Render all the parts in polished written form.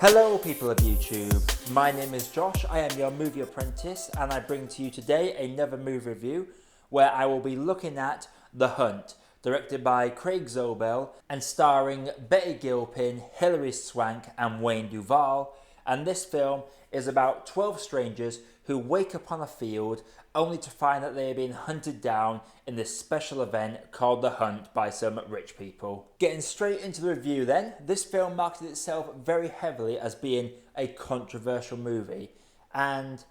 Hello people of YouTube, my name is Josh, I am your Movie Apprentice and I bring to you today another movie review where I will be looking at The Hunt, directed by Craig Zobel and starring Betty Gilpin, Hilary Swank and Wayne Duval, and this film is about 12 strangers who wake up on a field only to find that they are being hunted down in this special event called The Hunt by some rich people. Getting straight into the review then, this film marketed itself very heavily as being a controversial movie, and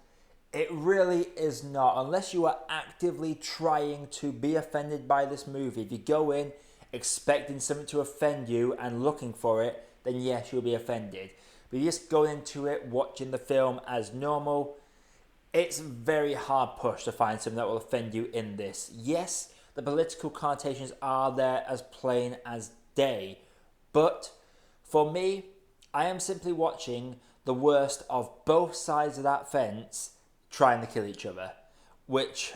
it really is not, unless you are actively trying to be offended by this movie. If you go in expecting something to offend you and looking for it, then yes, you'll be offended. But you just go into it watching the film as normal, it's very hard push to find something that will offend you in this. Yes, the political connotations are there as plain as day, but for me, I am simply watching the worst of both sides of that fence trying to kill each other, which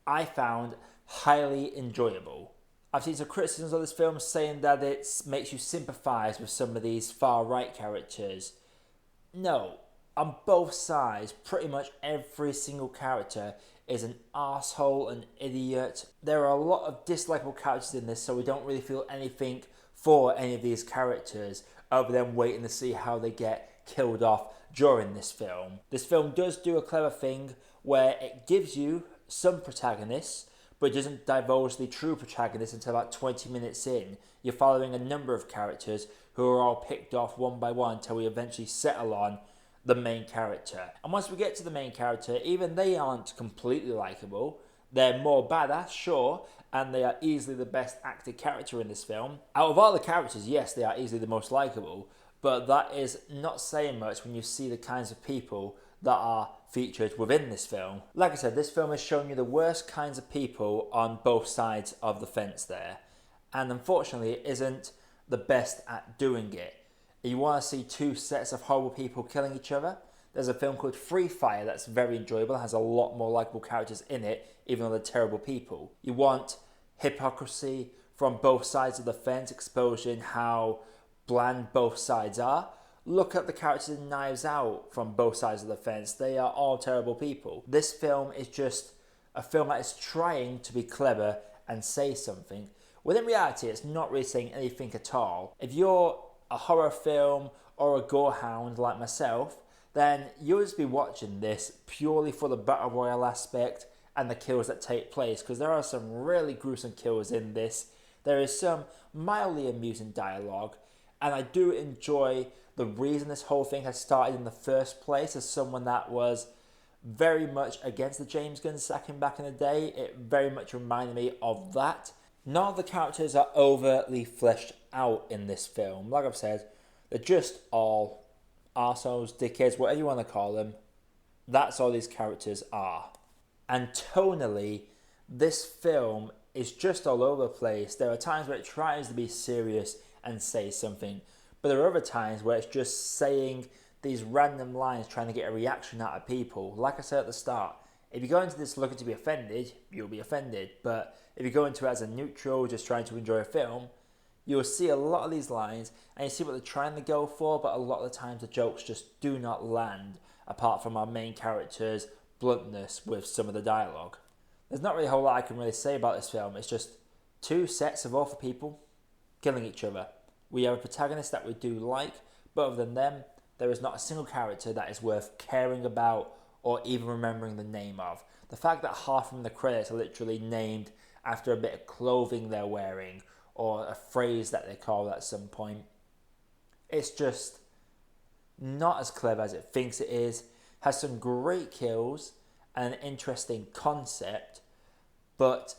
I found highly enjoyable. I've seen some criticisms of this film saying that it makes you sympathise with some of these far-right characters. No. On both sides, pretty much every single character is an arsehole, an idiot. There are a lot of dislikable characters in this, so we don't really feel anything for any of these characters other than waiting to see how they get killed off during this film. This film does do a clever thing where it gives you some protagonists, but it doesn't divulge the true protagonist until about 20 minutes in. You're following a number of characters who are all picked off one by one until we eventually settle on the main character. And once we get to the main character, even they aren't completely likeable. They're more badass, sure, and they are easily the best acted character in this film. Out of all the characters, yes, they are easily the most likeable, but that is not saying much when you see the kinds of people that are featured within this film. Like I said, this film is showing you the worst kinds of people on both sides of the fence there, and unfortunately it isn't the best at doing it. You want to see two sets of horrible people killing each other? There's a film called Free Fire that's very enjoyable, has a lot more likeable characters in it, even though they're terrible people. You want hypocrisy from both sides of the fence, exposing how bland both sides are? Look at the characters in Knives Out from both sides of the fence. They are all terrible people. This film is just a film that is trying to be clever and say something, when in reality it's not really saying anything at all. If you're a horror film or a gorehound like myself, then you'll just be watching this purely for the battle royale aspect and the kills that take place, because there are some really gruesome kills in this. There is some mildly amusing dialogue, and I do enjoy the reason this whole thing has started in the first place. As someone that was very much against the James Gunn sacking back in the day, it very much reminded me of that. None of the characters are overtly fleshed out in this film. Like I've said, they're just all arseholes, dickheads, whatever you want to call them. That's all these characters are. And tonally, this film is just all over the place. There are times where it tries to be serious and say something, but there are other times where it's just saying these random lines trying to get a reaction out of people. Like I said at the start, if you go into this looking to be offended, you'll be offended. But if you go into it as a neutral, just trying to enjoy a film, you'll see a lot of these lines and you see what they're trying to go for, but a lot of the times the jokes just do not land, apart from our main character's bluntness with some of the dialogue. There's not really a whole lot I can really say about this film. It's just two sets of awful people killing each other. We have a protagonist that we do like, but other than them, there is not a single character that is worth caring about or even remembering the name of. The fact that half of the credits are literally named after a bit of clothing they're wearing or a phrase that they call at some point, it's just not as clever as it thinks it is. Has some great kills and an interesting concept, but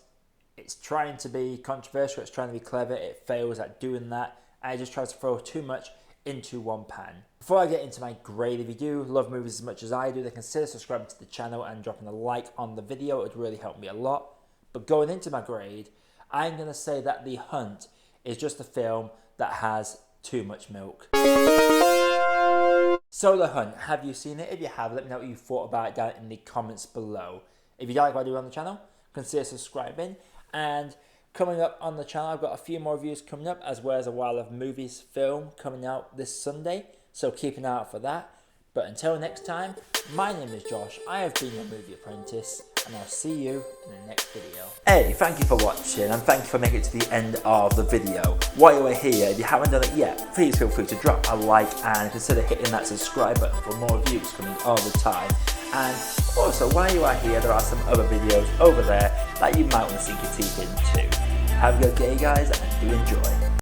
it's trying to be controversial, it's trying to be clever, it fails at doing that, and it just tries to throw too much into one pan. Before I get into my grade, if you do love movies as much as I do, then consider subscribing to the channel and dropping a like on the video. It would really help me a lot. But going into my grade, I'm going to say that The Hunt is just a film that has too much milk. So The Hunt, have you seen it? If you have, let me know what you thought about it down in the comments below. If you like what I do on the channel, consider subscribing. And coming up on the channel, I've got a few more reviews coming up, as well as a while of movies film coming out this Sunday. so keep an eye out for that. But until next time, my name is Josh, I have been your Movie Apprentice, and I'll see you in the next video. Hey, thank you for watching, and thank you for making it to the end of the video. While you are here, if you haven't done it yet, please feel free to drop a like and consider hitting that subscribe button for more views coming all the time. And also, while you are here, there are some other videos over there that you might want to sink your teeth into. Have a good day, guys, and do enjoy.